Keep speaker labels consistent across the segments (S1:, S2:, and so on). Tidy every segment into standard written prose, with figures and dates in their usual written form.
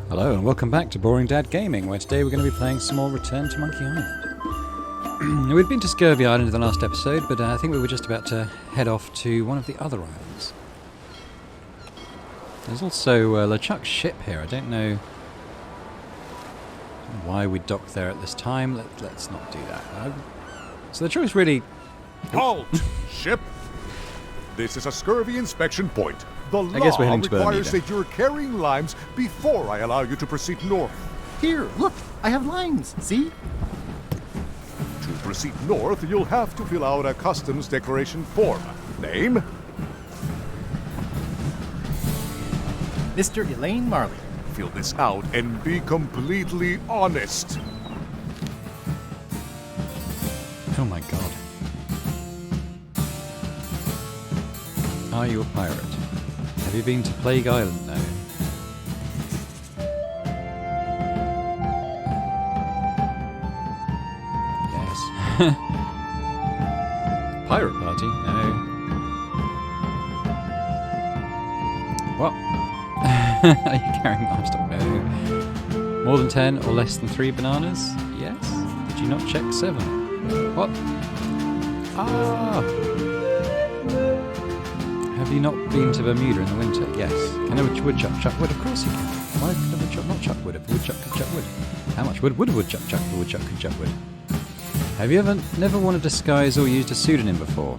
S1: Hello and welcome back to Boring Dad Gaming, where today we're going to be playing some more Return to Monkey Island. We'd been to Scurvy Island in the last episode, but I think we were just about to head off to one of the other islands. There's also LeChuck's ship here. I don't know why we docked there at this time. Let's not do that. So the choice really...
S2: Halt! Ship! This is a scurvy inspection point. The law
S1: guess we're heading to
S2: requires
S1: Bermuda.
S2: that you're carrying limes before I allow you to proceed north.
S3: Here, look, I have lines, see?
S2: To proceed north, you'll have to fill out a customs declaration form. Name?
S3: Mr. Elaine Marley.
S2: Fill this out and be completely honest.
S1: Oh my god. Are you a pirate? Have you been to Plague Island now? Yes. Pirate party? No. What? Are you carrying livestock? No. More than 10 or less than 3 bananas? Yes. Did you not check 7? What? Ah! Have you not been to Bermuda in the winter? Yes. Can a woodchuck chuck wood? Of course you can. Why could a woodchuck not chuck wood if a woodchuck could chuck wood? How much wood would a woodchuck chuck if a woodchuck could chuck wood? Have you never worn a disguise or used a pseudonym before?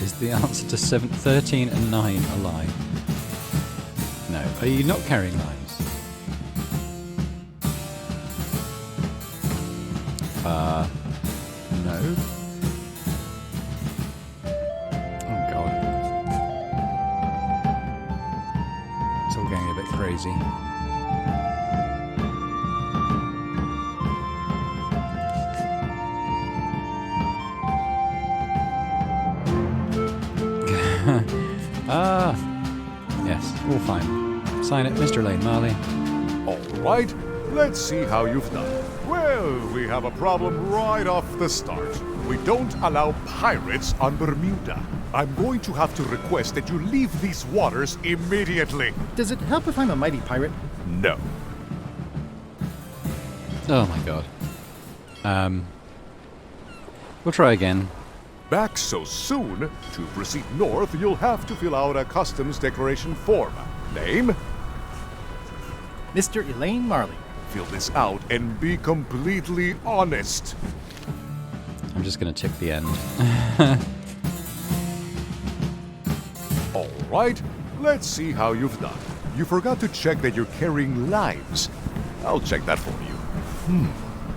S1: Is the answer to 7, 13 and 9 a lie? No. Are you not carrying limes? No. Oh god. It's all getting a bit crazy. Yes, all fine. Sign it, Mr. Elaine Marley.
S2: All right, let's see how you've done. Well, we have a problem right off the start. We don't allow pirates on Bermuda. I'm going to have to request that you leave these waters immediately.
S3: Does it help if I'm a mighty pirate?
S2: No.
S1: Oh my god. We'll try again.
S2: Back so soon? To proceed north, you'll have to fill out a customs declaration form. Name?
S3: Mr. Elaine Marley.
S2: Fill this out and be completely honest.
S1: I'm just going to tick the end.
S2: All right, let's see how you've done. You forgot to check that you're carrying limes. I'll check that for you.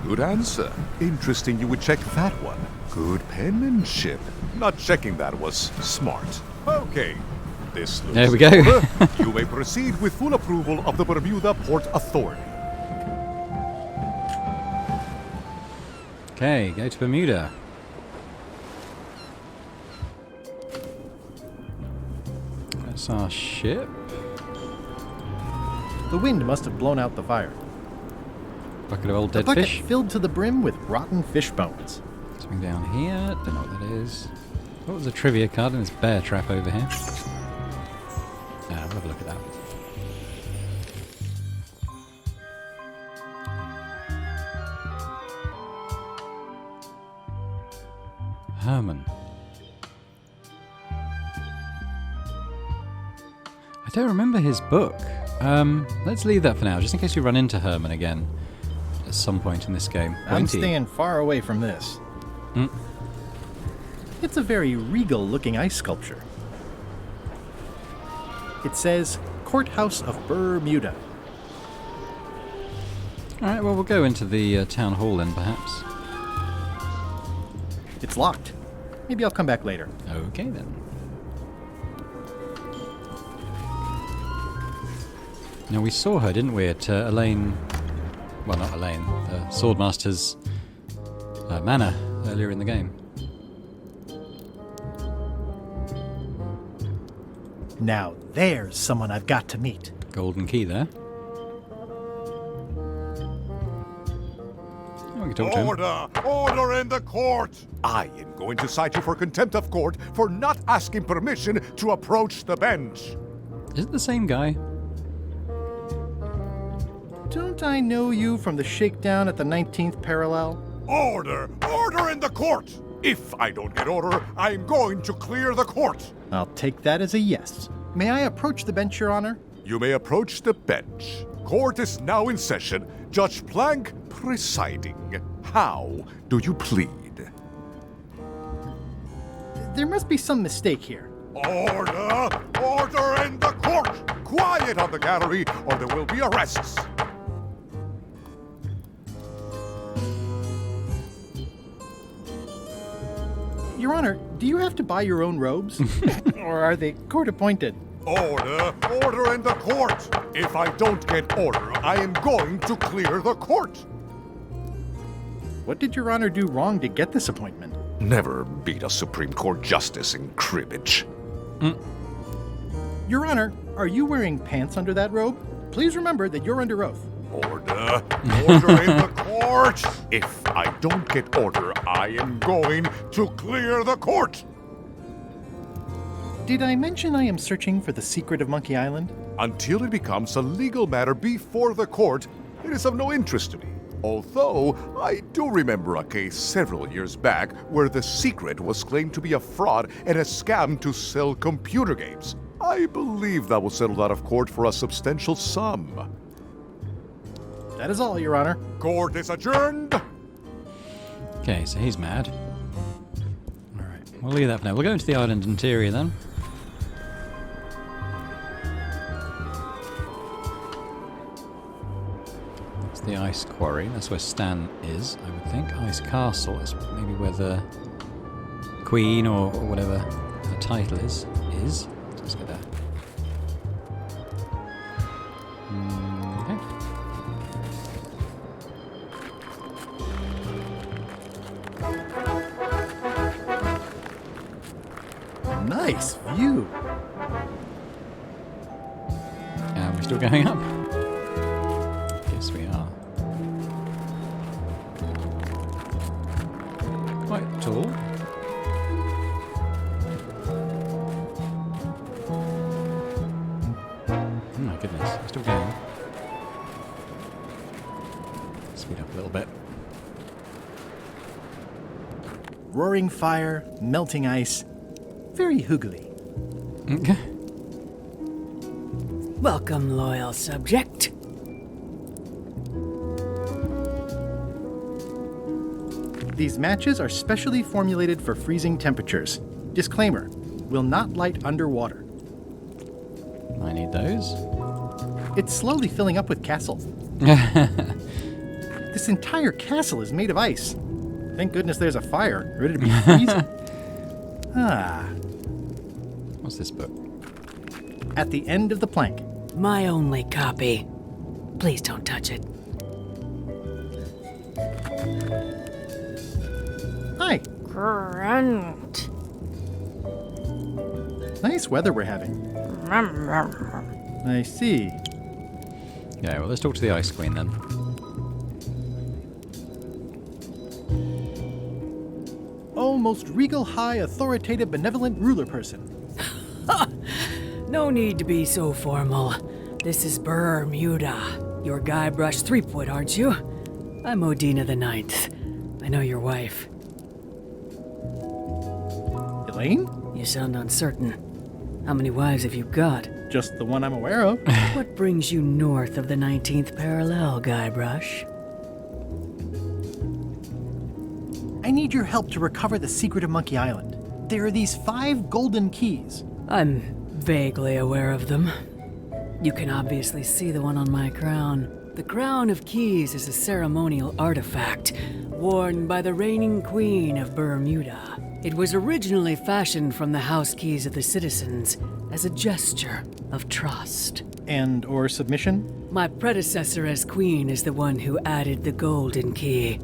S2: Good answer. Interesting you would check that one. Good penmanship. Not checking that was smart. Okay. This looks
S1: There we go.
S2: in order. You may proceed with full approval of the Bermuda Port Authority.
S1: Okay, go to Bermuda. That's our ship.
S3: The wind must have blown out the fire.
S1: Bucket of old
S3: The
S1: dead
S3: bucket
S1: fish.
S3: filled to the brim with rotten fish bones.
S1: Something down here. Don't know what that is. What was a trivia card and this bear trap over here? We'll have a look at that. Herman. I don't remember his book. Let's leave that for now, just in case we run into Herman again at some point in this game.
S3: I'm
S1: Won't he?
S3: staying far away from this.
S1: Mm.
S3: It's a very regal-looking ice sculpture. It says, Courthouse of Bermuda.
S1: Alright, well, we'll go into the town hall then, perhaps.
S3: It's locked. Maybe I'll come back later.
S1: Okay, then. Now, we saw her, didn't we, at Elaine... Well, not Elaine. Swordmaster's manor earlier in the game.
S3: Now there's someone I've got to meet.
S1: Golden key there. Oh, we can talk to him.
S2: Order! Order in the court! I am going to cite you for contempt of court for not asking permission to approach the bench.
S1: Is it the same guy?
S3: Don't I know you from the shakedown at the 19th parallel?
S2: Order! Order in the court! If I don't get order, I'm going to clear the court.
S3: I'll take that as a yes. May I approach the bench, Your Honor?
S2: You may approach the bench. Court is now in session. Judge Plank presiding. How do you plead?
S3: There must be some mistake here.
S2: Order! Order in the court! Quiet on the gallery, or there will be arrests.
S3: Your Honor, do you have to buy your own robes? Or are they court-appointed?
S2: Order! Order in the court! If I don't get order, I am going to clear the court.
S3: What did Your Honor do wrong to get this appointment?
S2: Never beat a Supreme Court justice in cribbage.
S3: Your Honor, are you wearing pants under that robe? Please remember that you're under oath.
S2: Order! Order in the court! If I don't get order, I am going to clear the court!
S3: Did I mention I am searching for the secret of Monkey Island?
S2: Until it becomes a legal matter before the court, it is of no interest to me. Although, I do remember a case several years back where the secret was claimed to be a fraud and a scam to sell computer games. I believe that was settled out of court for a substantial sum.
S3: That is all, Your Honor.
S2: Court is adjourned!
S1: Okay, so he's mad. Alright, we'll leave that for now. We'll go into the island interior then. That's the ice quarry. That's where Stan is, I would think. Ice castle. That's maybe where the queen or whatever the title is. Let's go there. Okay.
S3: Nice view.
S1: We're still going up? Yes, we are. Quite tall. Oh my goodness, we're still going. Speed up a little bit.
S3: Roaring fire, melting ice. Very hoogly.
S1: Okay.
S4: Welcome, loyal subject.
S3: These matches are specially formulated for freezing temperatures. Disclaimer, will not light underwater.
S1: I need those.
S3: It's slowly filling up with castle. This entire castle is made of ice. Thank goodness there's a fire, ready to be freezing.
S1: What's this book?
S3: At the end of the plank.
S4: My only copy. Please don't touch it.
S3: Hi.
S4: Grunt.
S3: Nice weather we're having. I see.
S1: Yeah, well, let's talk to the Ice Queen then.
S3: Oh, most regal, high, authoritative, benevolent ruler person.
S4: No need to be so formal. This is Bermuda. You're Guybrush Threepwood, aren't you? I'm Odina the Ninth. I know your wife.
S3: Elaine?
S4: You sound uncertain. How many wives have you got?
S3: Just the one I'm aware of.
S4: What brings you north of the 19th parallel, Guybrush?
S3: I need your help to recover the secret of Monkey Island. There are these 5 golden keys.
S4: I'm vaguely aware of them. You can obviously see the one on my crown. The Crown of Keys is a ceremonial artifact worn by the reigning queen of Bermuda. It was originally fashioned from the house keys of the citizens as a gesture of trust.
S3: And or submission?
S4: My predecessor as queen is the one who added the golden key.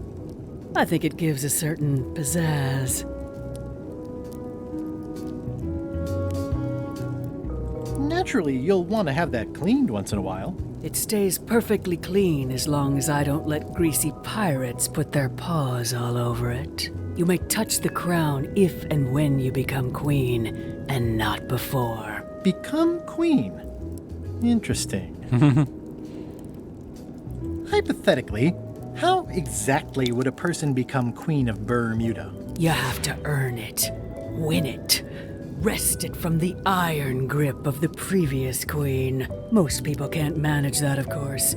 S4: I think it gives a certain pizzazz.
S3: Naturally, you'll want to have that cleaned once in a while.
S4: It stays perfectly clean as long as I don't let greasy pirates put their paws all over it. You may touch the crown if and when you become queen, and not before.
S3: Become queen. Interesting. Hypothetically, how exactly would a person become Queen of Bermuda?
S4: You have to earn it, win it, wrest it from the iron grip of the previous queen. Most people can't manage that, of course.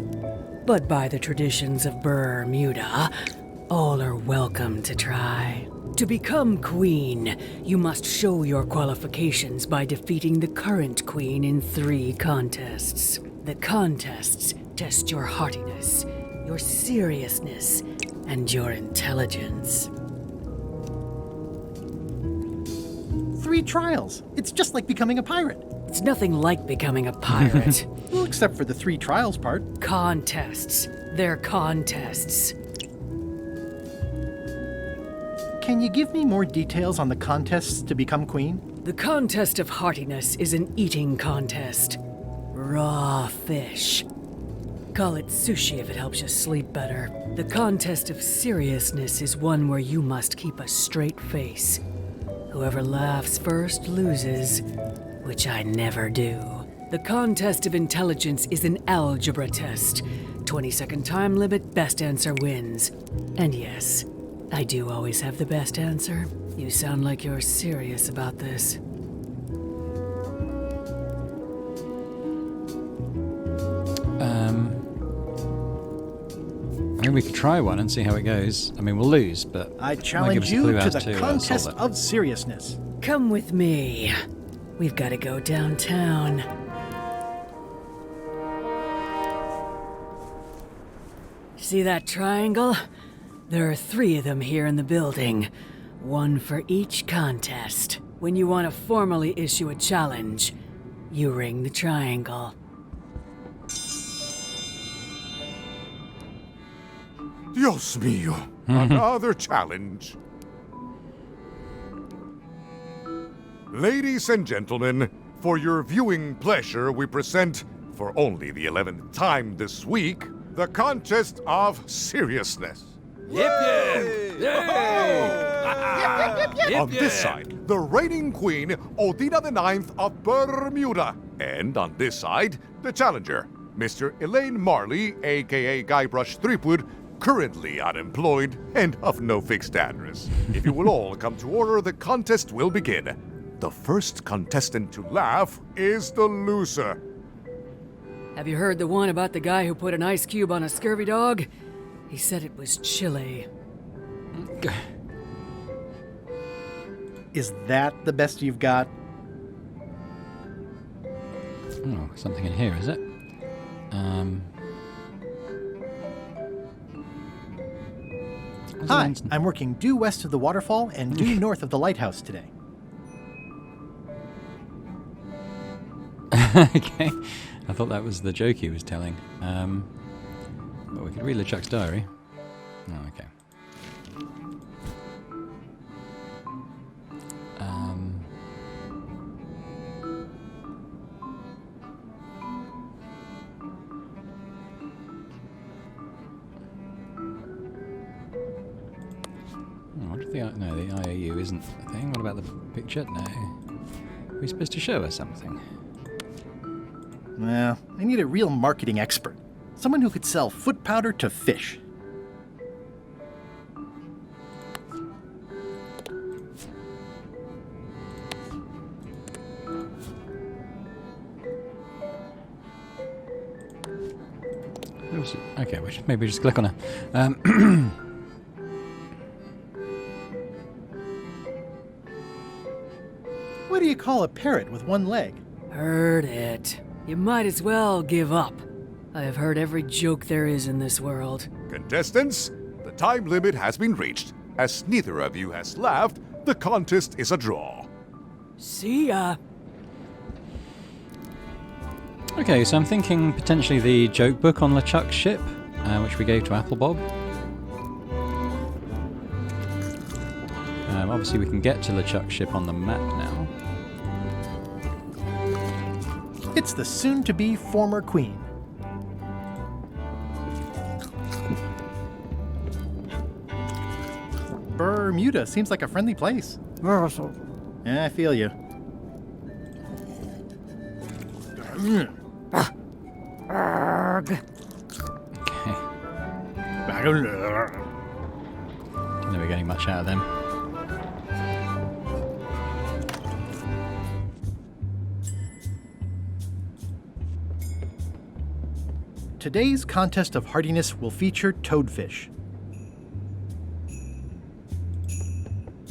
S4: But by the traditions of Bermuda, all are welcome to try. To become queen, you must show your qualifications by defeating the current queen in 3 contests. The contests test your heartiness, your seriousness, and your intelligence.
S3: 3 trials. It's just like becoming a pirate.
S4: It's nothing like becoming a pirate.
S3: Well, except for the 3 trials part.
S4: Contests. They're contests.
S3: Can you give me more details on the contests to become queen?
S4: The contest of heartiness is an eating contest. Raw fish. Call it sushi if it helps you sleep better. The contest of seriousness is one where you must keep a straight face. Whoever laughs first loses, which I never do. The contest of intelligence is an algebra test. 20-second time limit, best answer wins. And yes, I do always have the best answer. You sound like you're serious about this.
S1: I mean, we could try one and see how it goes. I mean, we'll lose, but
S3: I
S1: it might give
S3: challenge
S1: us a
S3: you
S1: clue
S3: to
S1: as
S3: the
S1: solve
S3: contest
S1: it.
S3: of seriousness.
S4: Come with me. We've got to go downtown. See that triangle? There are 3 of them here in the building. 1 for each contest. When you want to formally issue a challenge, you ring the triangle.
S2: Dios mío, another challenge. Ladies and gentlemen, for your viewing pleasure, we present, for only the 11th time this week, the contest of seriousness. On this side, the reigning queen, Odina IX of Bermuda. And on this side, the challenger, Mr. Elaine Marley, aka Guybrush Threepwood, currently unemployed and of no fixed address. If you will all come to order, the contest will begin. The first contestant to laugh is the loser.
S4: Have you heard the one about the guy who put an ice cube on a scurvy dog? He said it was chilly.
S3: Is that the best you've got?
S1: Oh, something in here, is it?
S3: Hi, I'm working due west of the waterfall and due north of the lighthouse today.
S1: Okay. I thought that was the joke he was telling. But we could read LeChuck's diary. Oh, okay. What if the IOU isn't a thing? What about the picture? No. Are we supposed to show us something?
S3: Well, I need a real marketing expert. Someone who could sell foot powder to fish.
S1: Okay, we should maybe just click on her.
S3: What do you call a parrot with 1 leg?
S4: Heard it. You might as well give up. I have heard every joke there is in this world.
S2: Contestants, the time limit has been reached. As neither of you has laughed, the contest is a draw.
S4: See ya.
S1: Okay, so I'm thinking potentially the joke book on LeChuck's ship, which we gave to Applebob. Obviously we can get to LeChuck's ship on the map now.
S3: It's the soon-to-be former queen. Bermuda seems like a friendly place. Yeah, I feel you.
S1: Didn't know we're getting much out of them.
S3: Today's contest of hardiness will feature toadfish.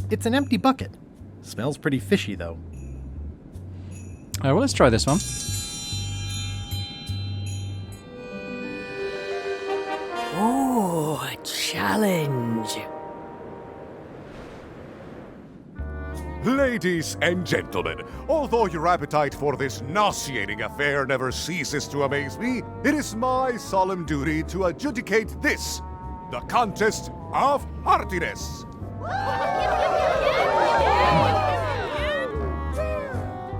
S3: It's an empty bucket. Smells pretty fishy, though.
S1: Well, let's try this one.
S4: Oh, a challenge.
S2: Ladies and gentlemen, although your appetite for this nauseating affair never ceases to amaze me, it is my solemn duty to adjudicate this, the contest of hardiness.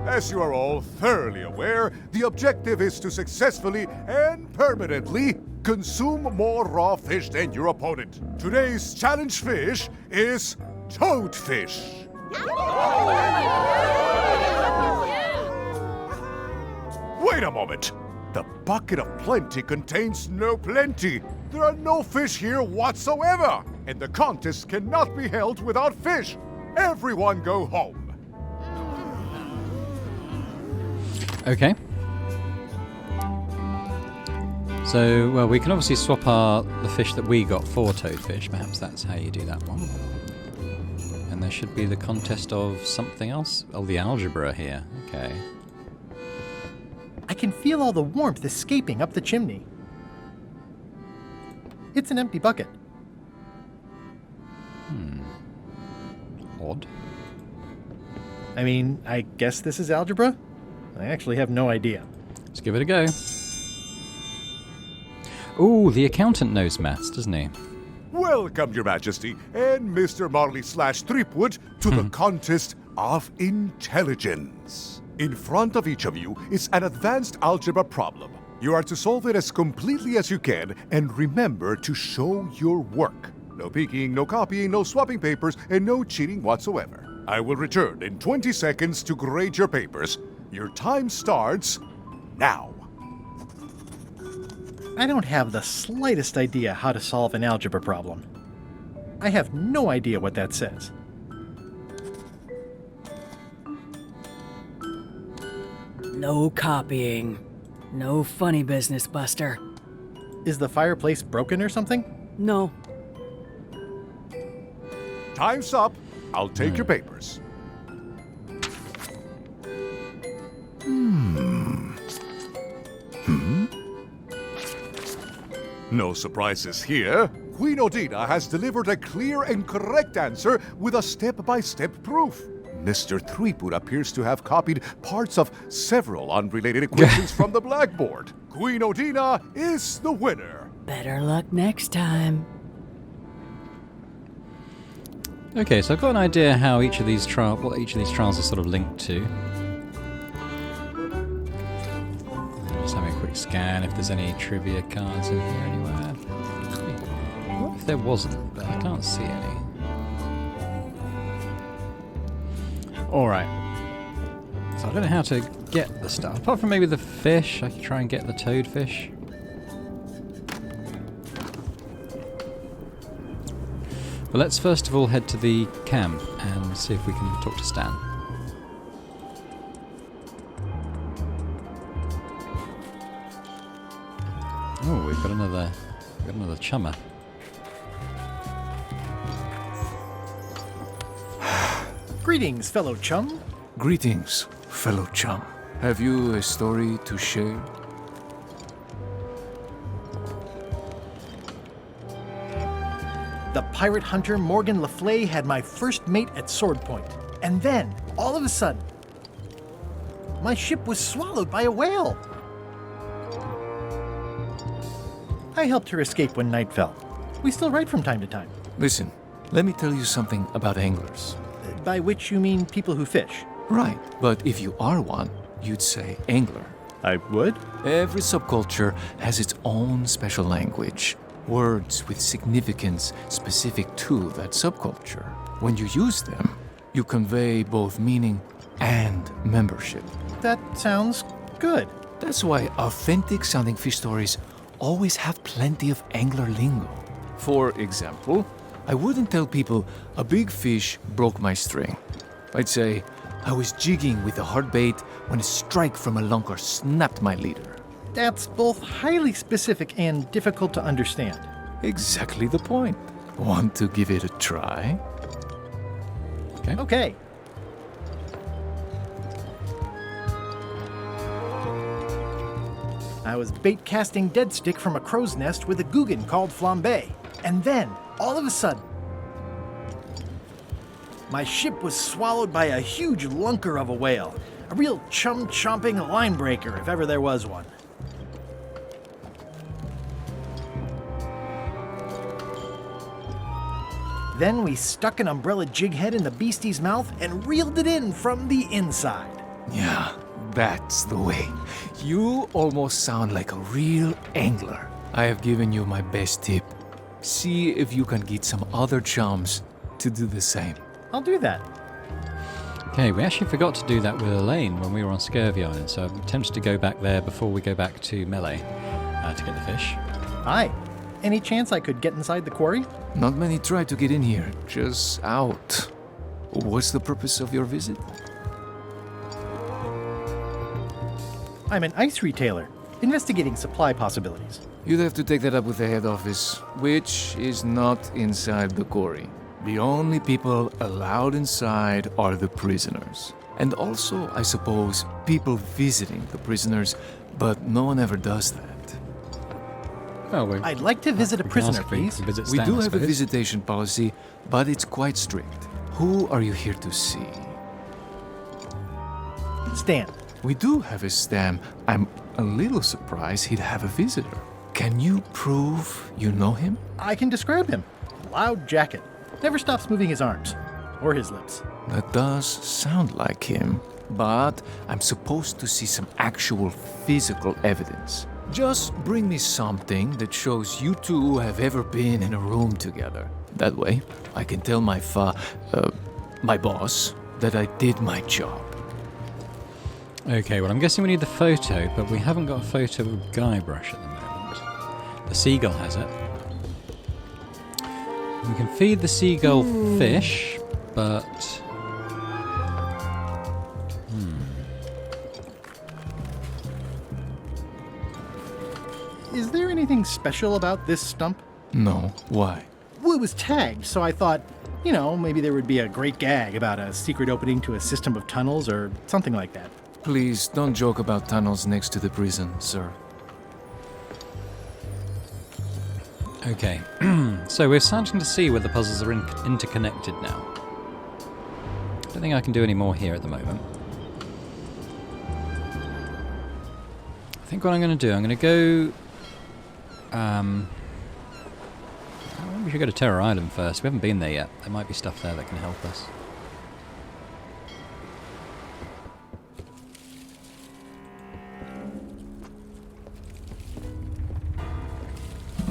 S2: As you are all thoroughly aware, the objective is to successfully and permanently consume more raw fish than your opponent. Today's challenge fish is toadfish. Wait a moment. The bucket of plenty contains no plenty. There are no fish here whatsoever, and the contest cannot be held without fish. Everyone go home.
S1: Okay. So, well, we can obviously swap the fish that we got for toadfish. Perhaps that's how you do that one. And there should be the contest of something else. Oh, the algebra here. Okay.
S3: I can feel all the warmth escaping up the chimney. It's an empty bucket.
S1: Odd.
S3: I mean, I guess this is algebra? I actually have no idea.
S1: Let's give it a go. Ooh, the accountant knows maths, doesn't he?
S2: Welcome, Your Majesty, and Mr. Marley/Threepwood to the contest of intelligence. In front of each of you is an advanced algebra problem. You are to solve it as completely as you can, and remember to show your work. No peeking, no copying, no swapping papers, and no cheating whatsoever. I will return in 20 seconds to grade your papers. Your time starts now.
S3: I don't have the slightest idea how to solve an algebra problem. I have no idea what that says.
S4: No copying. No funny business, Buster.
S3: Is the fireplace broken or something?
S4: No.
S2: Time's up. I'll take your papers. No surprises here. Queen Odina has delivered a clear and correct answer with a step-by-step proof. Mr. Threepwood appears to have copied parts of several unrelated equations from the blackboard. Queen Odina is the winner.
S4: Better luck next time.
S1: Okay, so I've got an idea how what each of these trials are sort of linked to. Just having a quick scan if there's any trivia cards in here anywhere. What if there wasn't? But I can't see any. Alright. So I don't know how to get the stuff. Apart from maybe the fish, I could try and get the toadfish. But let's first of all head to the camp and see if we can talk to Stan. Oh, we've got another chummer.
S3: Greetings, fellow chum.
S5: Greetings, fellow chum. Have you a story to share?
S3: The pirate hunter Morgan Le Fay had my first mate at sword point. And then, all of a sudden, my ship was swallowed by a whale. I helped her escape when night fell. We still write from time to time.
S5: Listen, let me tell you something about anglers.
S3: By which you mean people who fish.
S5: Right, but if you are one, you'd say angler.
S3: I would?
S5: Every subculture has its own special language. Words with significance specific to that subculture. When you use them, you convey both meaning and membership.
S3: That sounds good.
S5: That's why authentic sounding fish stories always have plenty of angler lingo. For example, I wouldn't tell people a big fish broke my string. I'd say I was jigging with a hard bait when a strike from a lunker snapped my leader.
S3: That's both highly specific and difficult to understand.
S5: Exactly the point. Want to give it a try?
S3: Okay. I was bait casting dead stick from a crow's nest with a Guggen called Flambe. And then, all of a sudden, my ship was swallowed by a huge lunker of a whale. A real chum-chomping line breaker, if ever there was one. Then we stuck an umbrella jig head in the beastie's mouth and reeled it in from the inside.
S5: Yeah, that's the way. You almost sound like a real angler. I have given you my best tip. See if you can get some other chums to do the same.
S3: I'll do that.
S1: Okay, we actually forgot to do that with Elaine when we were on Scurvy Island, so I'm tempted to go back there before we go back to Melee to get the fish.
S3: Hi. Any chance I could get inside the quarry?
S5: Not many try to get in here, just out. What's the purpose of your visit?
S3: I'm an ice retailer, investigating supply possibilities.
S5: You'd have to take that up with the head office, which is not inside the quarry. The only people allowed inside are the prisoners. And also, I suppose, people visiting the prisoners, but no one ever does that.
S1: Oh,
S3: I'd like to visit a
S1: we can
S3: prisoner,
S1: ask if we
S3: please.
S1: can visit
S5: We
S1: Stan,
S5: do
S1: I
S5: have a
S1: suppose.
S5: visitation policy, but it's quite strict. Who are you here to see?
S3: Stan.
S5: We do have a Stan. I'm a little surprised he'd have a visitor. Can you prove you know him?
S3: I can describe him. Loud jacket. Never stops moving his arms. Or his lips.
S5: That does sound like him, but I'm supposed to see some actual physical evidence. Just bring me something that shows you two have ever been in a room together. That way, I can tell my boss that I did my job.
S1: Okay, well, I'm guessing we need the photo, but we haven't got a photo of Guybrush at the moment. The seagull has it. We can feed the seagull fish, but...
S3: Is there anything special about this stump?
S5: No, why?
S3: Well, it was tagged, so I thought, you know, maybe there would be a great gag about a secret opening to a system of tunnels or something like that.
S5: Please don't joke about tunnels next to the prison, sir.
S1: Okay, so we're starting to see where the puzzles are interconnected now. I don't think I can do any more here at the moment. I think what I'm going to do, I'm going to go... we should go to Terror Island first. We haven't been there yet. There might be stuff there that can help us.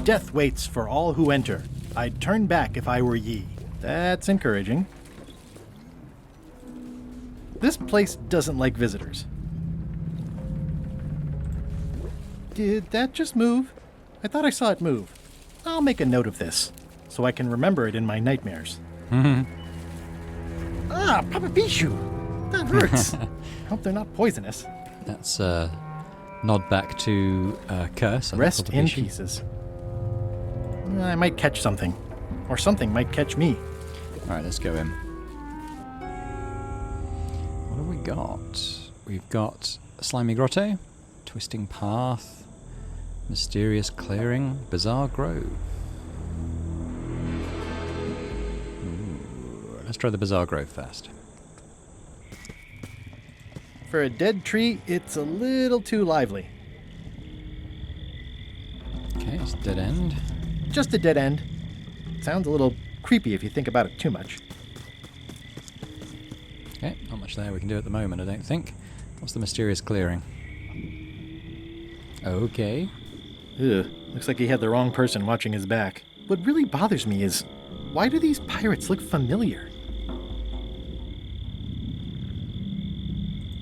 S3: Death waits for all who enter. I'd turn back if I were ye. That's encouraging. This place doesn't like visitors. Did that just move? I thought I saw it move. I'll make a note of this, so I can remember it in my nightmares. Ah, Papa Pichu! That hurts. Hope they're not poisonous.
S1: That's a nod back to Curse. I think,
S3: Rest
S1: probably
S3: in
S1: should.
S3: pieces. I might catch something. Or something might catch me.
S1: Alright, let's go in. What have we got? We've got a Slimy Grotto, Twisting Path, Mysterious Clearing, Bizarre Grove. Ooh, let's try the Bizarre Grove first.
S3: For a dead tree, it's a little too lively.
S1: Okay, it's dead end.
S3: Just a dead end. Sounds a little creepy if you think about it too much.
S1: Okay, not much there we can do at the moment, I don't think. What's the Mysterious Clearing? Okay.
S3: Ugh, looks like he had the wrong person watching his back. What really bothers me is, why do these pirates look familiar?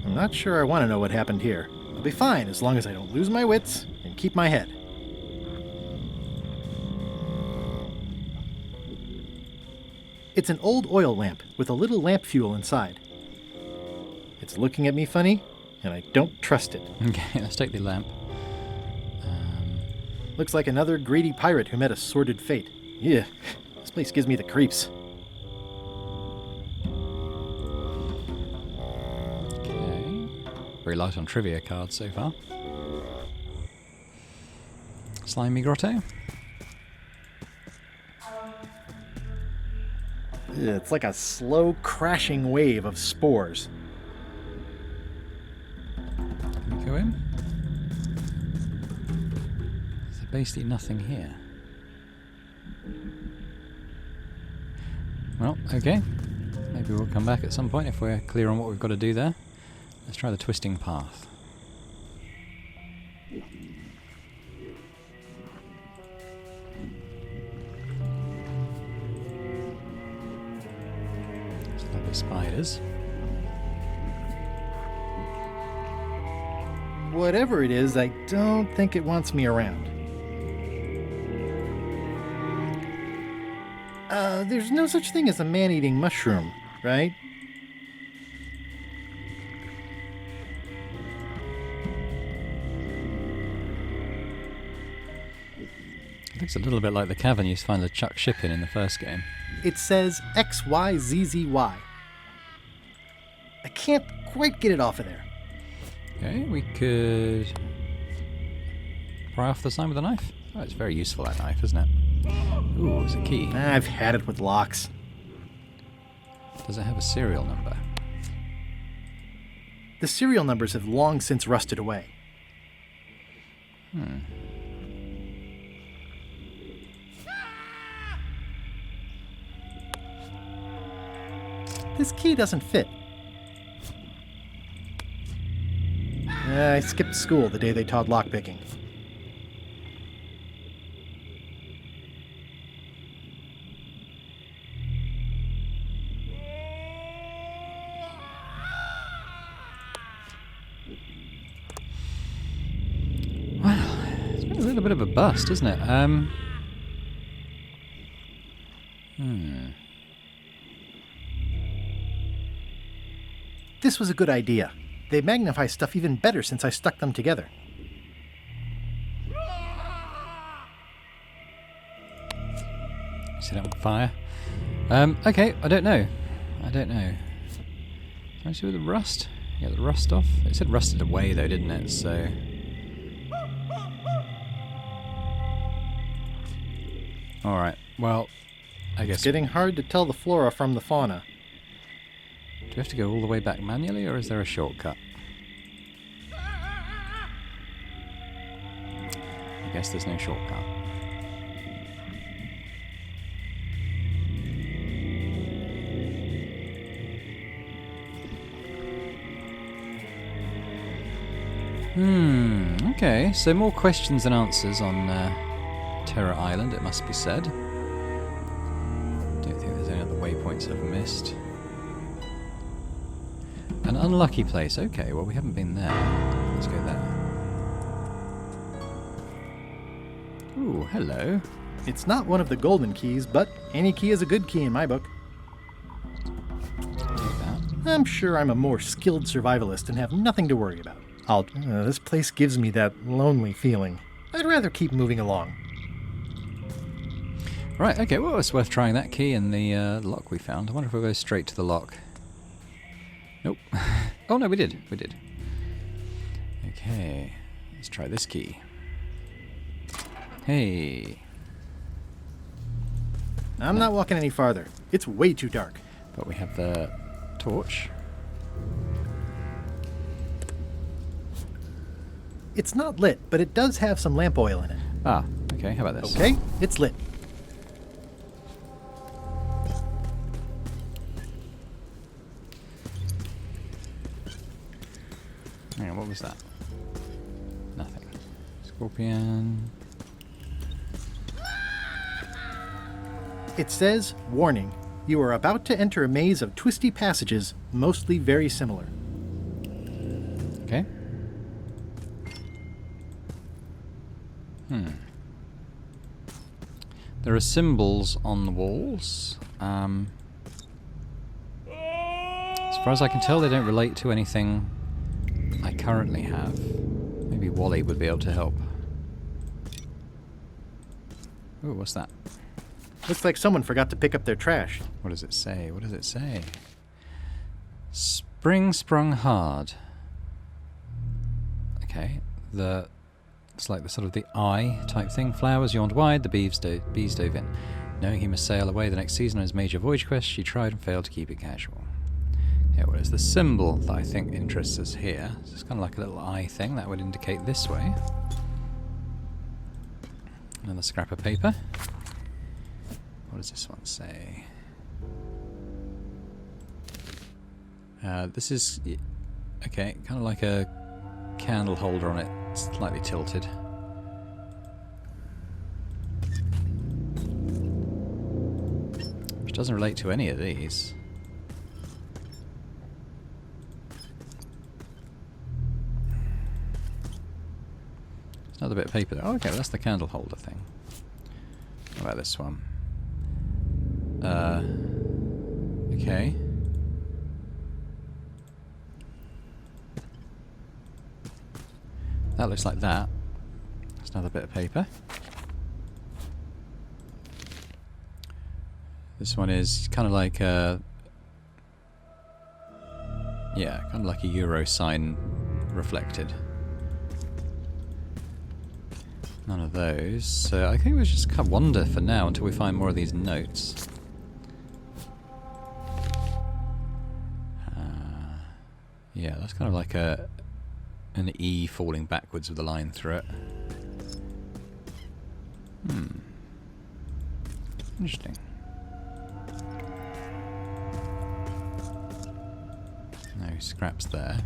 S3: I'm not sure I want to know what happened here. I'll be fine as long as I don't lose my wits and keep my head. It's an old oil lamp with a little lamp fuel inside. It's looking at me funny, and I don't trust it.
S1: Okay, let's take the lamp.
S3: Looks like another greedy pirate who met a sordid fate. Yeah, this place gives me the creeps.
S1: Okay. Very light on trivia cards so far. Slimy grotto.
S3: It's like a slow crashing wave of spores.
S1: Can we go in? There's basically nothing here. Well, okay. Maybe we'll come back at some point if we're clear on what we've got to do there. Let's try the twisting path. Lovely spiders.
S3: Whatever it is, I don't think it wants me around. There's no such thing as a man-eating mushroom, right?
S1: It looks a little bit like the cavern you used to find the Chuck ship in the first game.
S3: It says XYZZY. I can't quite get it off of there.
S1: Okay, we could pry off the sign with a knife. Oh, it's very useful, that knife, isn't it? Ooh, it's a key.
S3: I've had it with locks.
S1: Does it have a serial number?
S3: The serial numbers have long since rusted away. This key doesn't fit. I skipped school the day they taught lockpicking.
S1: Well, it's been a little bit of a bust, isn't it?
S3: This was a good idea. They magnify stuff even better since I stuck them together.
S1: Set up fire. Okay, I don't know. Can I see with the rust? Yeah, the rust off. It said rusted away though, didn't it? So. Alright, well, I guess.
S3: It's getting hard to tell the flora from the fauna.
S1: Do we have to go all the way back manually, or is there a shortcut? I guess there's no shortcut. Okay, so more questions than answers on Terror Island, it must be said. Don't think there's any other waypoints I've missed. An unlucky place. Okay, well we haven't been there. Let's go there. Ooh, hello.
S3: It's not one of the golden keys, but any key is a good key in my book.
S1: Take that.
S3: I'm sure I'm a more skilled survivalist and have nothing to worry about. This place gives me that lonely feeling. I'd rather keep moving along.
S1: Right, okay, well it's worth trying that key and the lock we found. I wonder if we'll go straight to the lock. Nope. Oh no, we did. Okay, let's try this key. Hey.
S3: I'm not walking any farther. It's way too dark.
S1: But we have the torch.
S3: It's not lit, but it does have some lamp oil in it.
S1: Ah, okay, how about this?
S3: Okay, it's lit.
S1: Hang on, what was that? Nothing. Scorpion.
S3: It says, warning, you are about to enter a maze of twisty passages, mostly very similar.
S1: Okay. There are symbols on the walls. far as I can tell, they don't relate to anything I currently have. Maybe Wally would be able to help. Ooh, what's that?
S3: Looks like someone forgot to pick up their trash.
S1: What does it say? What does it say? Spring sprung hard. Okay, it's like the sort of the eye type thing. Flowers yawned wide, the bees dove in. Knowing he must sail away the next season on his major voyage quest, she tried and failed to keep it casual. Yeah, well, it's the symbol that I think interests us here. So it's kind of like a little eye thing that would indicate this way. Another scrap of paper. What does this one say? This is, okay, kind of like a candle holder on it, slightly tilted. Which doesn't relate to any of these. There's another bit of paper there. Oh, okay, well, that's the candle holder thing. How about this one? Okay. That looks like that. That's another bit of paper. This one is kind of like a... yeah, kind of like a euro sign reflected. None of those. So I think we'll just kind of wander for now until we find more of these notes. Yeah, that's kind of like an E falling backwards with a line through it. Interesting. No scraps there.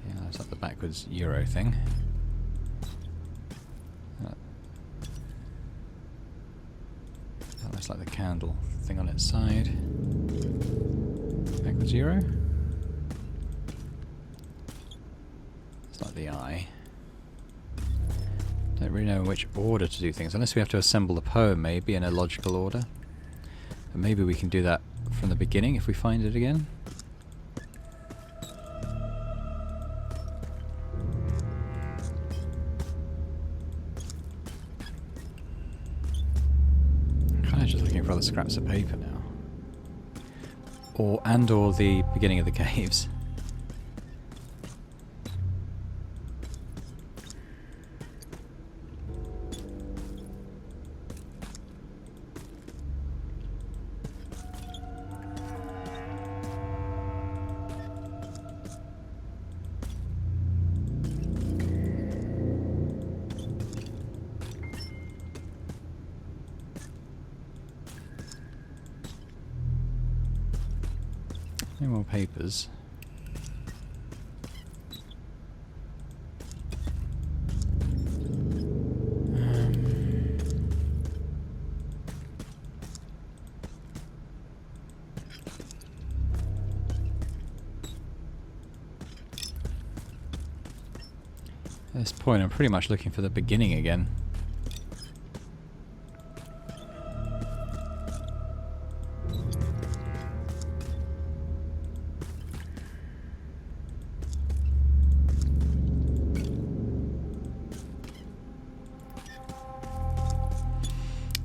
S1: Yeah, that's like the backwards euro thing. That looks like the candle thing on its side. Backwards euro. It's like the eye. Don't really know in which order to do things, unless we have to assemble the poem maybe in a logical order. But maybe we can do that from the beginning if we find it again. Just looking for other scraps of paper now. Or the beginning of the caves. No more papers. At this point, I'm pretty much looking for the beginning again.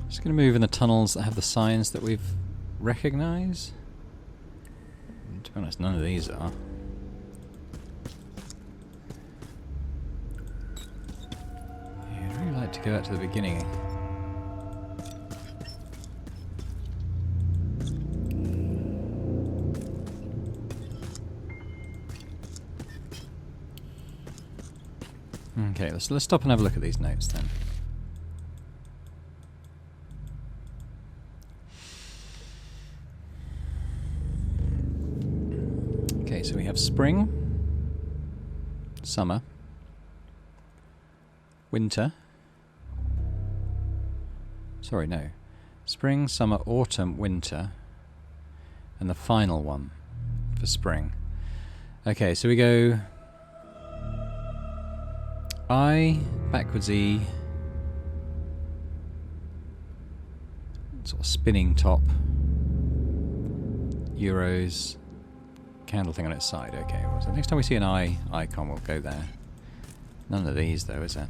S1: Just going to move in the tunnels that have the signs that we've recognised. To be honest, none of these are. Yeah, I'd really like to go back to the beginning. Okay, let's stop and have a look at these notes then. Okay, so we have spring, summer, winter. Sorry, no. Spring, summer, autumn, winter, and the final one for spring. Okay, so we go I, backwards E, sort of spinning top. Euros. Candle thing on its side. Okay, well, so next time we see an eye icon, we'll go there. None of these, though, is it?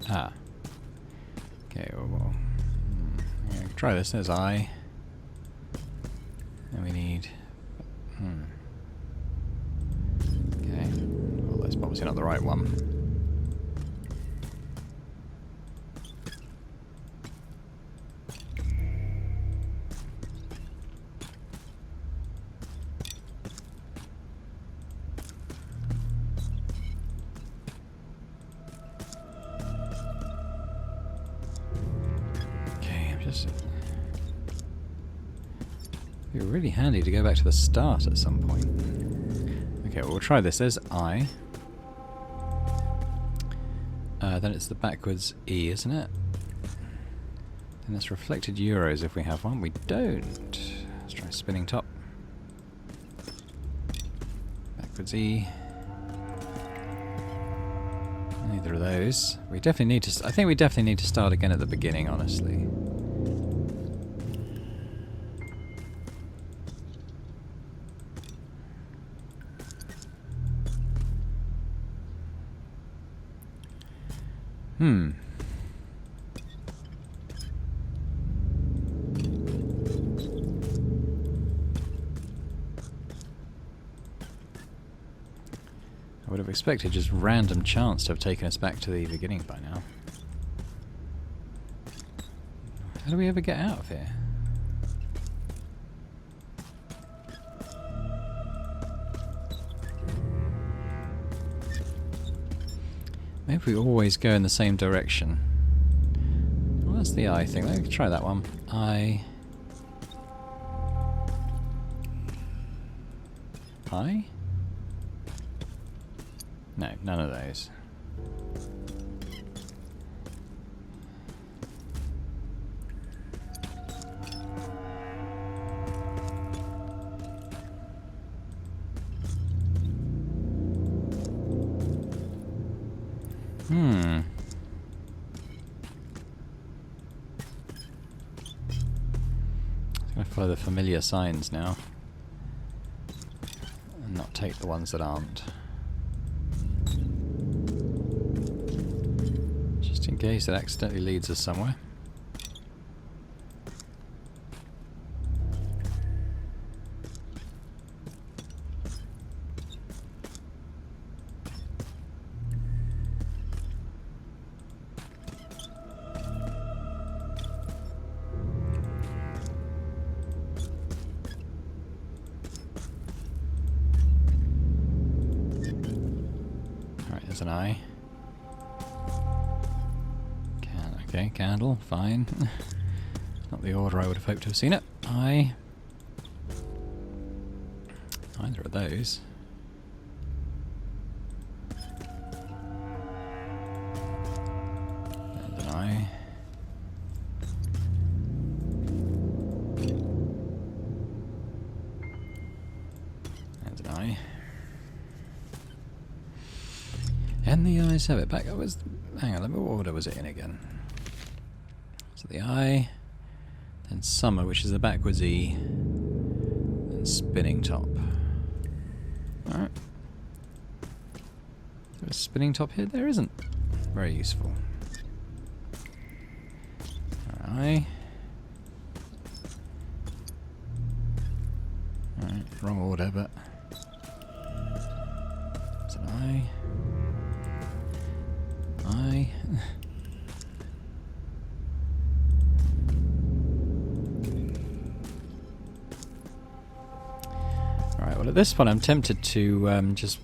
S1: Ah. Okay, well, yeah, try this. There's eye. And we need... Okay. Well, that's obviously not the right one. It'd be really handy to go back to the start at some point. Okay, well, we'll try this. There's I. Then it's the backwards E, isn't it? And that's reflected euros if we have one. We don't. Let's try spinning top. Backwards E. Neither of those. We definitely need to... I think we definitely need to start again at the beginning, honestly. I would have expected just random chance to have taken us back to the beginning by now. How do we ever get out of here? Maybe we always go in the same direction. Well, that's the eye thing. Let's try that one. Eye. Eye? No, none of those. I'm going to follow the familiar signs now. And not take the ones that aren't. Just in case it accidentally leads us somewhere. There's an eye. Okay, candle, fine. Not the order I would have hoped to have seen it. Eye. Either of those. And an eye. And an eye. And the eyes have it back. It was, hang on, what order was it in again? So the eye, then summer, which is the backwards E, then spinning top. Alright. There's a spinning top here? There isn't. Very useful. Eye. Alright, wrong order, but it's an eye. Eye. Alright, well at this point I'm tempted to just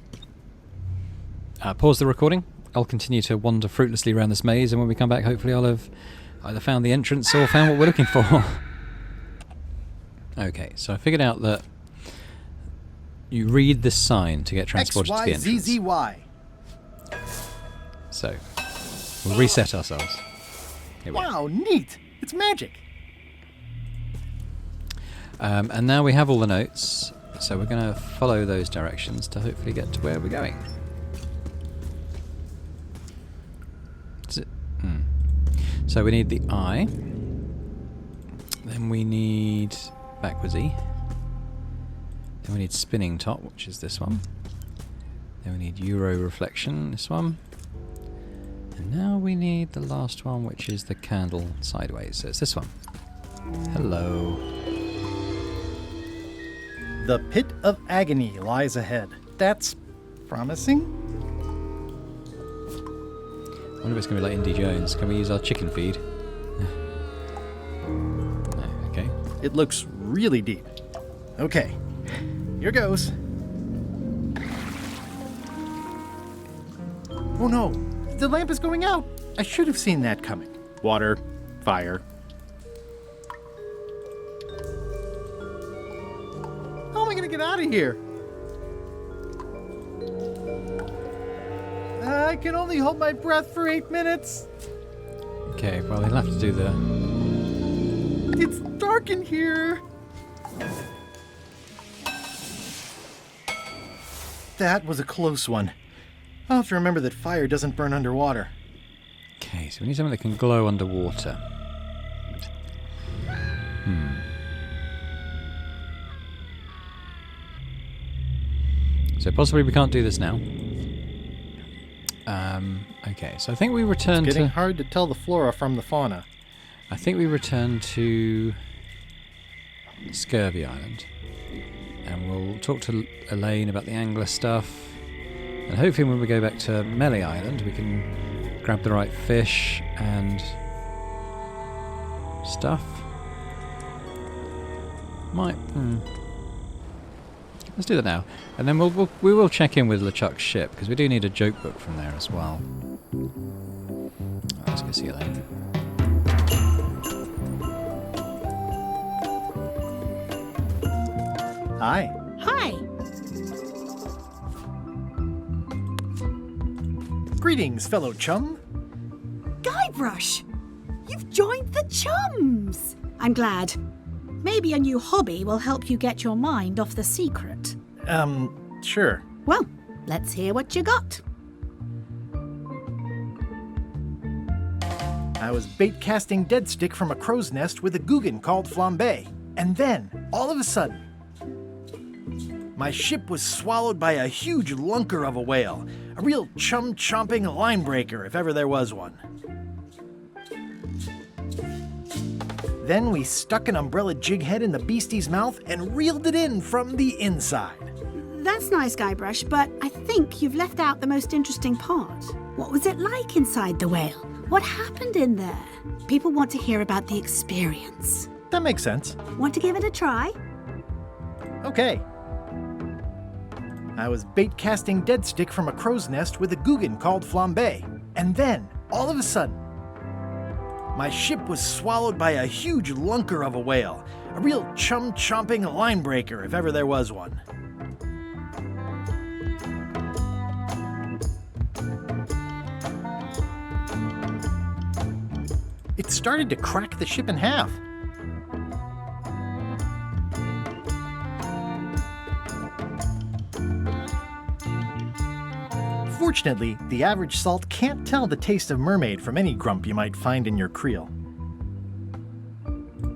S1: pause the recording. I'll continue to wander fruitlessly around this maze, and when we come back hopefully I'll have either found the entrance or found what we're looking for. Okay, so I figured out that you read this sign to get transported to the entrance.
S3: XYZZY.
S1: So, we'll reset ourselves. Here we are.
S3: Wow, neat! It's magic!
S1: And now we have all the notes, so we're going to follow those directions to hopefully get to where we're going. Is it? So we need the eye. Then we need backwards E. Then we need spinning top, which is this one. Then we need Euro reflection, this one. And now we need the last one, which is the candle sideways. So it's this one. Hello.
S3: The pit of agony lies ahead. That's promising.
S1: I wonder if it's going to be like Indy Jones. Can we use our chicken feed? No, okay.
S3: It looks really deep. Okay, here goes. Oh no, the lamp is going out. I should have seen that coming. Water, fire. How am I going to get out of here? I can only hold my breath for 8 minutes.
S1: Okay, well, he'll have to do the...
S3: It's dark in here. That was a close one. I'll have to remember that fire doesn't burn underwater.
S1: Okay, so we need something that can glow underwater. So possibly we can't do this now. Okay, so I think we return
S3: It's getting
S1: to...
S3: hard to tell the flora from the fauna.
S1: I think we return to Scurvy Island. And we'll talk to Elaine about the angler stuff. And hopefully when we go back to Melee Island, we can grab the right fish and stuff. Let's do that now. And then we will check in with LeChuck's ship, because we do need a joke book from there as well. Let's go see Elaine.
S3: Hi.
S6: Hi.
S3: Greetings, fellow chum.
S6: Guybrush! You've joined the chums! I'm glad. Maybe a new hobby will help you get your mind off the secret.
S3: Sure.
S6: Well, let's hear what you got.
S3: I was bait casting dead stick from a crow's nest with a Guggen called Flambe. And then, all of a sudden, my ship was swallowed by a huge lunker of a whale. A real chum-chomping line breaker, if ever there was one. Then we stuck an umbrella jig head in the beastie's mouth and reeled it in from the inside.
S6: That's nice, Guybrush, but I think you've left out the most interesting part. What was it like inside the whale? What happened in there? People want to hear about the experience.
S3: That makes sense.
S6: Want to give it a try?
S3: Okay. I was bait casting dead stick from a crow's nest with a Guggen called Flambe. And then, all of a sudden, my ship was swallowed by a huge lunker of a whale. A real chum-chomping line breaker, if ever there was one. It started to crack the ship in half. Fortunately, the average salt can't tell the taste of mermaid from any grump you might find in your creel.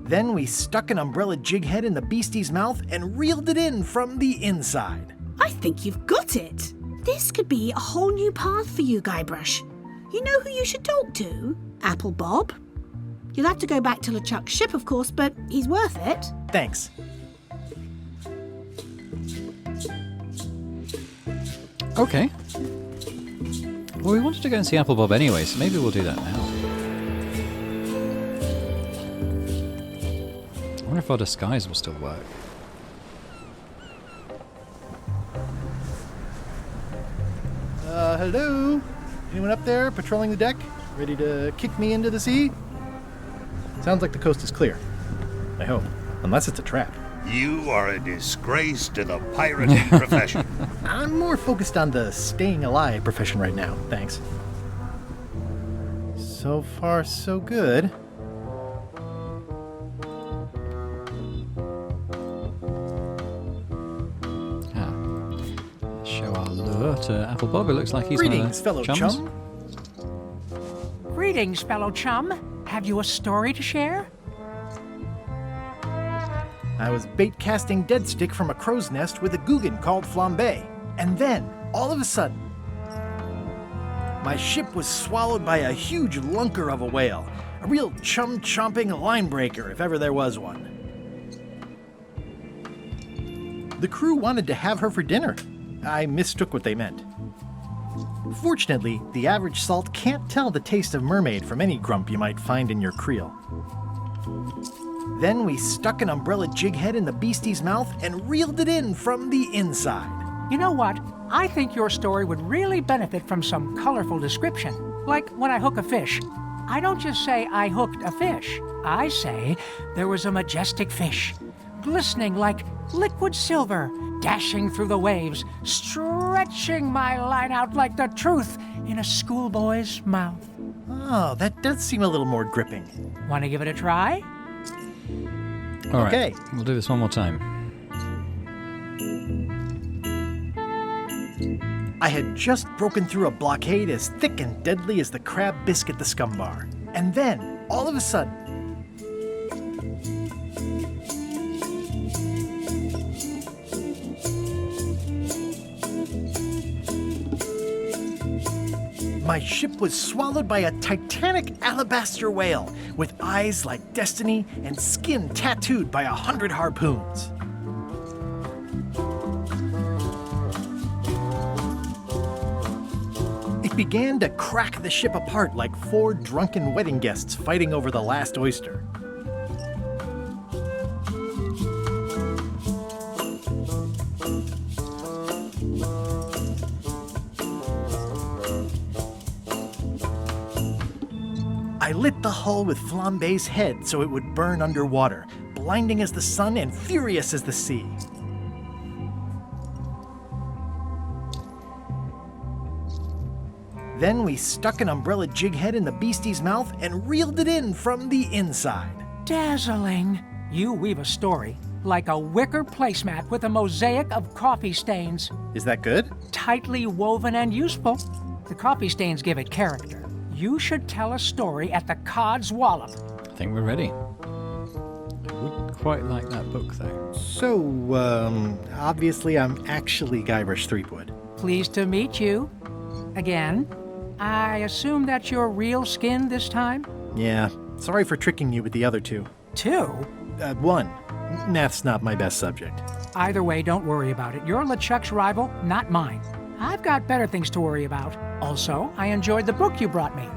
S3: Then we stuck an umbrella jig head in the beastie's mouth and reeled it in from the inside.
S6: I think you've got it. This could be a whole new path for you, Guybrush. You know who you should talk to? Apple Bob. You'll have to go back to LeChuck's ship, of course, but he's worth it.
S3: Thanks.
S1: Okay. Well, we wanted to go and see Apple Bob anyway, so maybe we'll do that now. I wonder if our disguise will still work.
S3: Hello? Anyone up there patrolling the deck? Ready to kick me into the sea? Sounds like the coast is clear. I hope. Unless it's a trap.
S7: You are a disgrace to the pirating profession.
S3: I'm more focused on the staying alive profession right now, thanks. So far, so good.
S1: Show our lure to Apple Bob. It looks like he's one of the
S3: Greetings, fellow
S1: chums.
S3: chum.
S8: Greetings, fellow chum. Have you a story to share?
S3: I was bait casting dead stick from a crow's nest with a Guggen called Flambe. And then, all of a sudden, my ship was swallowed by a huge lunker of a whale. A real chum-chomping line breaker, if ever there was one. The crew wanted to have her for dinner. I mistook what they meant. Fortunately, the average salt can't tell the taste of mermaid from any grump you might find in your creel. Then we stuck an umbrella jig head in the beastie's mouth and reeled it in from the inside.
S8: You know what? I think your story would really benefit from some colorful description. Like when I hook a fish. I don't just say I hooked a fish. I say there was a majestic fish, glistening like liquid silver, dashing through the waves, stretching my line out like the truth in a schoolboy's mouth.
S3: Oh, that does seem a little more gripping.
S8: Want to give it a try?
S1: All right,
S3: Okay.
S1: we'll do this one more time.
S3: I had just broken through a blockade as thick and deadly as the crab biscuit the scum bar. And then, all of a sudden, my ship was swallowed by a titanic alabaster whale with eyes like destiny and skin tattooed by 100 harpoons. It began to crack the ship apart like 4 drunken wedding guests fighting over the last oyster. I lit the hull with Flambe's head so it would burn underwater, blinding as the sun and furious as the sea. Then we stuck an umbrella jig head in the beastie's mouth and reeled it in from the inside.
S8: Dazzling. You weave a story like a wicker placemat with a mosaic of coffee stains.
S3: Is that good?
S8: Tightly woven and useful. The coffee stains give it character. You should tell a story at the Cod's Wallop.
S1: I think we're ready. I would quite like that book, though.
S3: So, obviously I'm actually Guybrush Threepwood.
S8: Pleased to meet you. Again. I assume that's your real skin this time?
S3: Yeah, sorry for tricking you with the other 2.
S8: 2?
S3: 1. Math's not my best subject.
S8: Either way, don't worry about it. You're LeChuck's rival, not mine. I've got better things to worry about. Also, I enjoyed the book you brought me.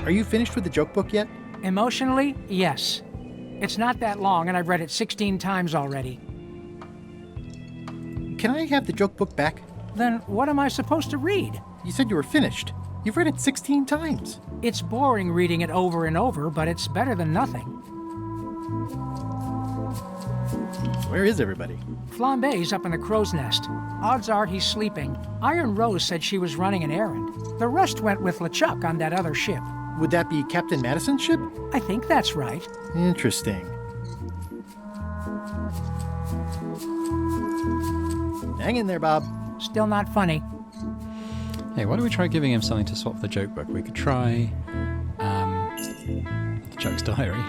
S3: Are you finished with the joke book yet?
S8: Emotionally, yes. It's not that long, and I've read it 16 times already.
S3: Can I have the joke book back?
S8: Then what am I supposed to read?
S3: You said you were finished. You've read it 16 times.
S8: It's boring reading it over and over, but it's better than nothing.
S3: Where is everybody?
S8: Flambe's up in the crow's nest. Odds are he's sleeping. Iron Rose said she was running an errand. The rest went with LeChuck on that other ship.
S3: Would that be Captain Madison's ship?
S8: I think that's right.
S3: Interesting. Hang in there, Bob.
S8: Still not funny.
S1: Hey, why don't we try giving him something to swap the joke book? We could try Chuck's diary.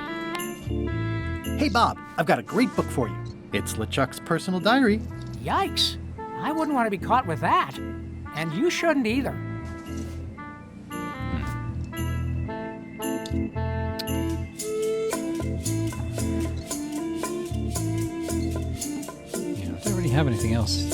S3: Hey, Bob, I've got a great book for you. It's LeChuck's personal diary.
S8: Yikes. I wouldn't want to be caught with that. And you shouldn't either.
S1: Yeah, I don't really have anything else.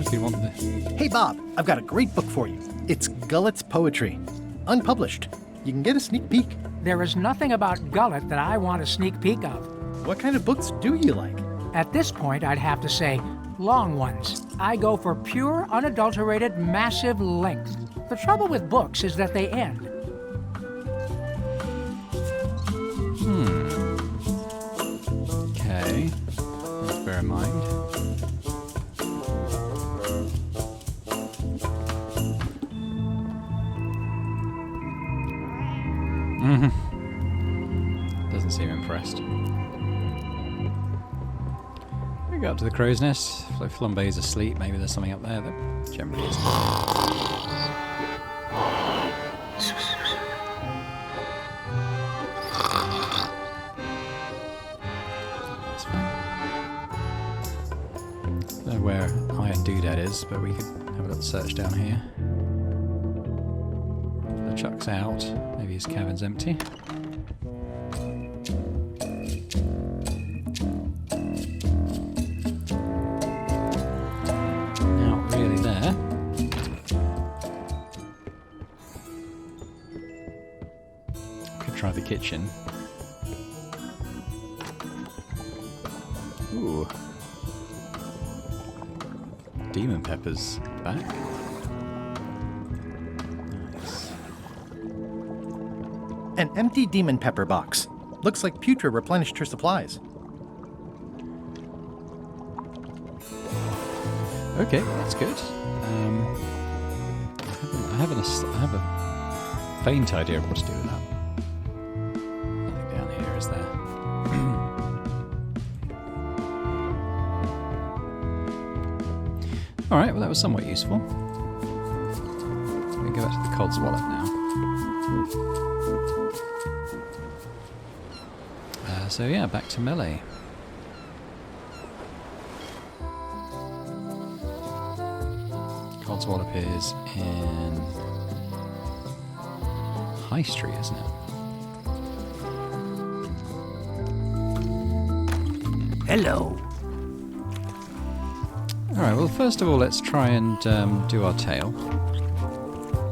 S1: If you want the...
S3: Hey, Bob, I've got a great book for you. It's Gullet's poetry. Unpublished. You can get a sneak peek.
S8: There is nothing about Gullet that I want a sneak peek of.
S3: What kind of books do you like?
S8: At this point, I'd have to say long ones. I go for pure, unadulterated, massive length. The trouble with books is that they end.
S1: Okay. Let's bear in mind. Doesn't seem impressed. We go up to the crow's nest. If Flambe's asleep, maybe there's something up there that generally isn't. That's fine. Don't know where Iron Doodad is, but we could have a little search down here. LeChuck's out. Maybe his cabin's empty. Not really there. Could try the kitchen. Ooh. Demon Pepper's back. Nice.
S3: An empty demon pepper box. Looks like Putra replenished her supplies.
S1: Okay, that's good. I have a faint idea of what to do with that. Nothing down here, is there? Alright, well that was somewhat useful. We go back to the Cod's wallet now. So yeah, back to melee. Cod's wallet is in High Street, isn't it?
S9: Hello.
S1: Alright, well first of all let's try and do our tale.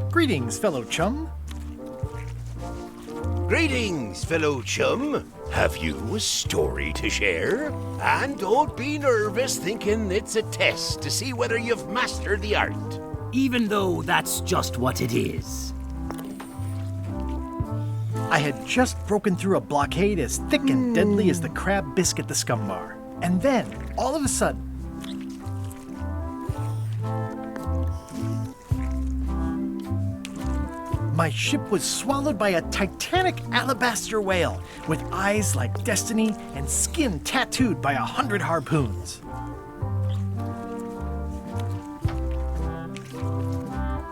S3: Greetings, fellow chum.
S7: Greetings, fellow chum. Have you a story to share? And don't be nervous thinking it's a test to see whether you've mastered the art.
S9: Even though that's just what it is.
S3: I had just broken through a blockade as thick and deadly as the crab biscuit the scum bar. And then, all of a sudden, my ship was swallowed by a titanic alabaster whale with eyes like destiny and skin tattooed by 100 harpoons.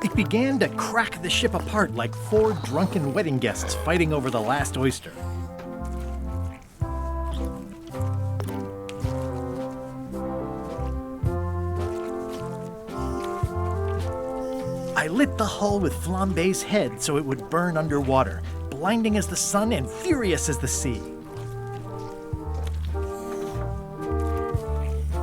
S3: It began to crack the ship apart like 4 drunken wedding guests fighting over the last oyster. I lit the hull with Flambe's head so it would burn underwater, blinding as the sun and furious as the sea.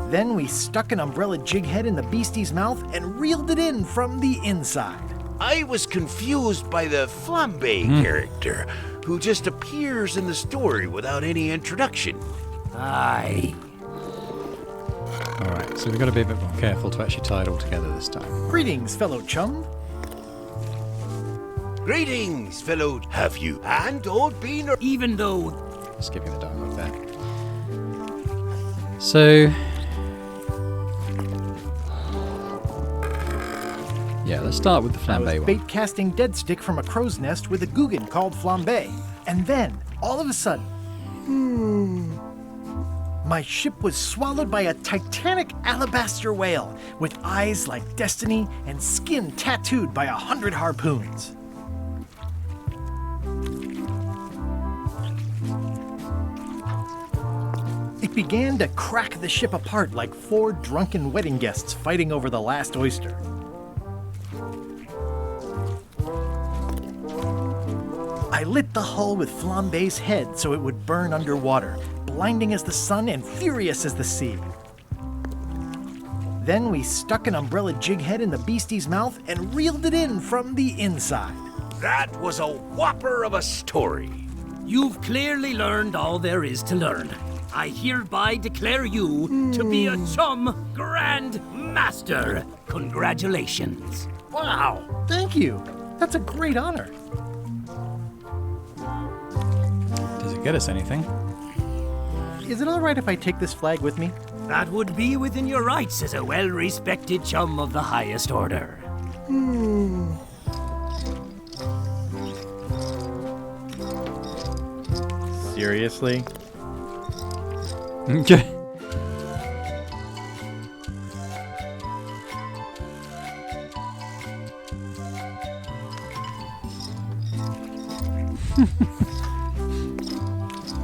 S3: Then we stuck an umbrella jig head in the beastie's mouth and reeled it in from the inside.
S7: I was confused by the Flambe character, who just appears in the story without any introduction.
S9: Aye.
S1: Alright, so we've got to be a bit more careful to actually tie it all together this time.
S3: Greetings, fellow chum.
S7: Greetings, fellow. Have you? And don't be nervous.
S9: Even though
S1: Skipping the dialogue there. So... yeah, let's start with the
S3: I
S1: Flambe
S3: was
S1: one.
S3: bait casting dead stick from a crow's nest with a Guggen called Flambe. And then, all of a sudden, my ship was swallowed by a titanic alabaster whale with eyes like destiny and skin tattooed by 100 harpoons. It began to crack the ship apart like 4 drunken wedding guests fighting over the last oyster. I lit the hull with Flambe's head so it would burn underwater, blinding as the sun and furious as the sea. Then we stuck an umbrella jig head in the beastie's mouth and reeled it in from the inside.
S7: That was a whopper of a story.
S9: you've clearly learned all there is to learn. I hereby declare you to be a chum Grand Master. Congratulations.
S3: Wow, thank you. That's a great honor.
S1: Does it get us anything?
S3: Is it all right if I take this flag with me?
S9: That would be within your rights as a well-respected chum of the highest order.
S3: Seriously?
S1: Okay.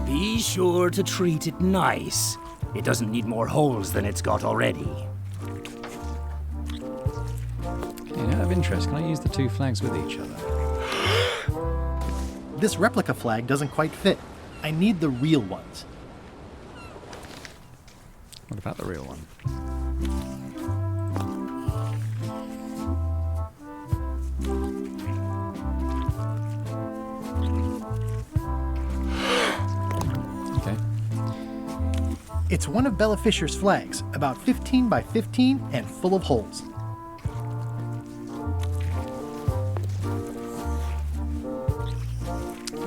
S9: Be sure to treat it nice. It doesn't need more holes than it's got already.
S1: Okay, out of interest, can I use the two flags with each other?
S3: This replica flag doesn't quite fit. I need the real ones.
S1: What about the real one? Okay.
S3: It's one of Bella Fisher's flags, about 15 by 15 and full of holes.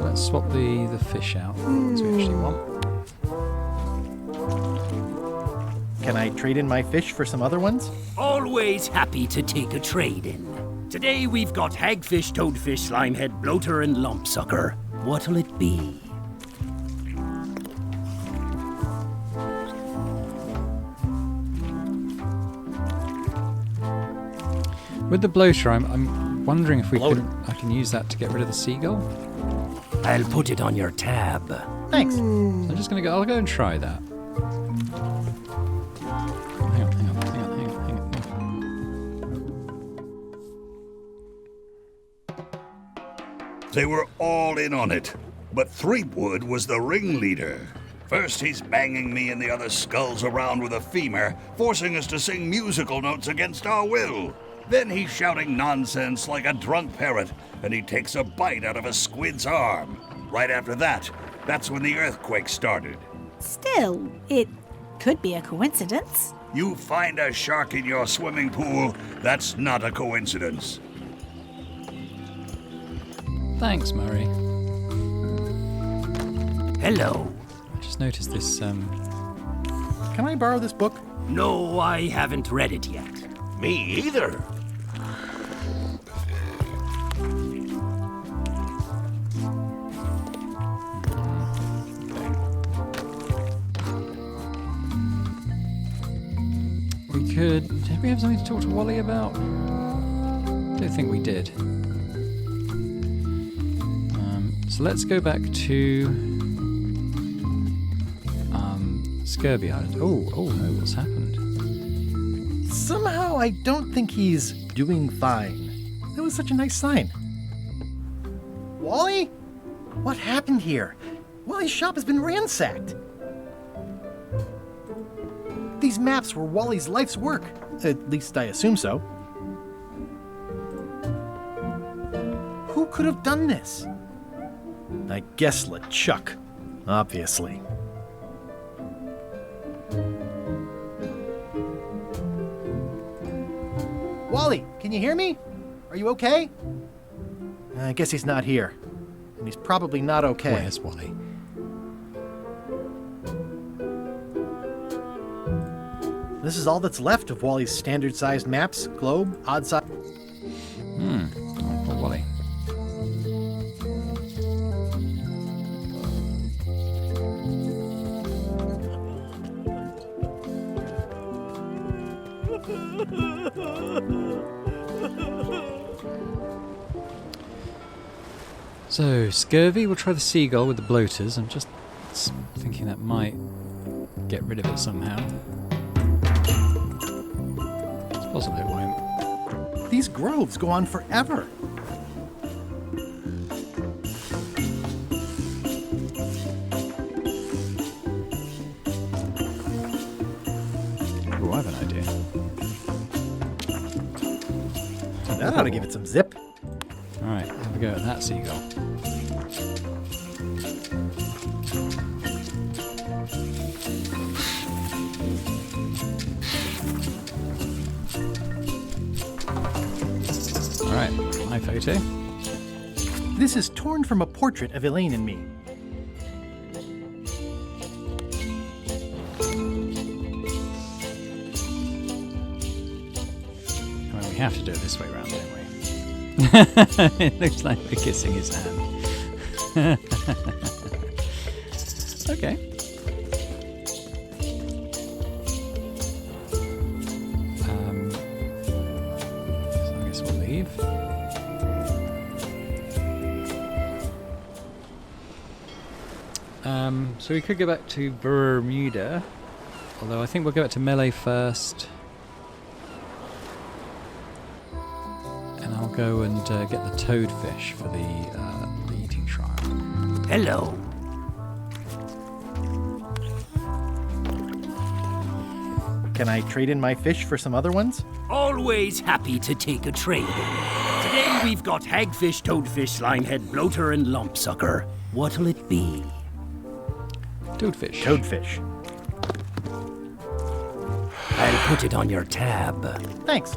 S1: Let's swap the fish out. That's what we actually want.
S3: Can I trade in my fish for some other ones?
S9: Always happy to take a trade in. Today we've got hagfish, toadfish, slimehead, bloater, and lumpsucker. What'll it be?
S1: With the bloater, I'm wondering if I can use that to get rid of the seagull.
S9: I'll put it on your tab.
S3: Thanks.
S1: I'm just gonna go. I'll go and try that. Hang on.
S10: They were all in on it, but Threepwood was the ringleader. First he's banging me and the other skulls around with a femur, forcing us to sing musical notes against our will. Then he's shouting nonsense like a drunk parrot, and he takes a bite out of a squid's arm. Right after that, that's when the earthquake started.
S6: Still, it could be a coincidence.
S10: You find a shark in your swimming pool, that's not a coincidence.
S1: Thanks, Murray.
S9: Hello.
S1: I just noticed this.
S3: Can I borrow this book?
S9: No, I haven't read it yet.
S7: Me either.
S1: Did we have something to talk to Wally about? I don't think we did. So let's go back to Scurvy Island. Oh no, what's happened?
S3: Somehow I don't think he's doing fine. That was such a nice sign. Wally? What happened here? Wally's shop has been ransacked. These maps were Wally's life's work. At least I assume so. Who could have done this? I guess LeChuck, obviously. Wally, can you hear me? Are you okay? I guess he's not here. And he's probably not okay.
S1: Where's Wally?
S3: This is all that's left of Wally's standard-sized maps, globe, odd size.
S1: Oh, poor Wally. So, Scurvy, we'll try the seagull with the bloaters. I'm just thinking that might get rid of it somehow. It's possible it won't.
S3: These groves go on forever.
S1: Oh, I have an idea.
S3: That ought to give it some zip.
S1: Alright, have a go at that seagull. Alright, my photo.
S3: This is torn from a portrait of Elaine and me.
S1: Well, we have to do it this way round, don't we? It looks like we're kissing his hand. Okay. So I guess we'll leave. So we could go back to Bermuda, although I think we'll go back to Melee first. And I'll go and get the toadfish for the eating trial.
S9: Hello.
S3: Can I trade in my fish for some other ones?
S9: Always happy to take a trade. Today we've got hagfish, toadfish, linehead, bloater, and lumpsucker. What'll it be?
S1: Toadfish.
S3: Toadfish.
S9: I'll put it on your tab.
S3: Thanks.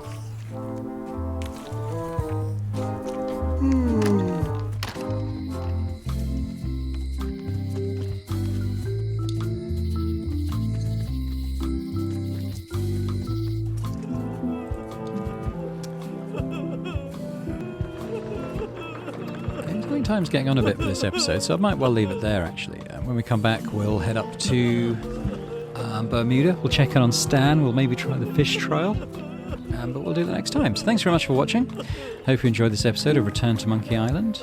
S1: Time's getting on a bit for this episode, so I might well leave it there actually. When we come back, we'll head up to Bermuda. We'll check in on Stan. We'll maybe try the fish trial, but we'll do that next time. So thanks very much for watching. Hope you enjoyed this episode of Return to Monkey Island.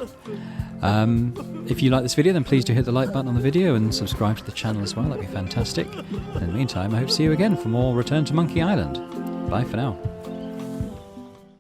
S1: If you like this video, then please do hit the like button on the video and subscribe to the channel as well. That'd be fantastic. In the meantime, I hope to see you again for more Return to Monkey Island. Bye for now.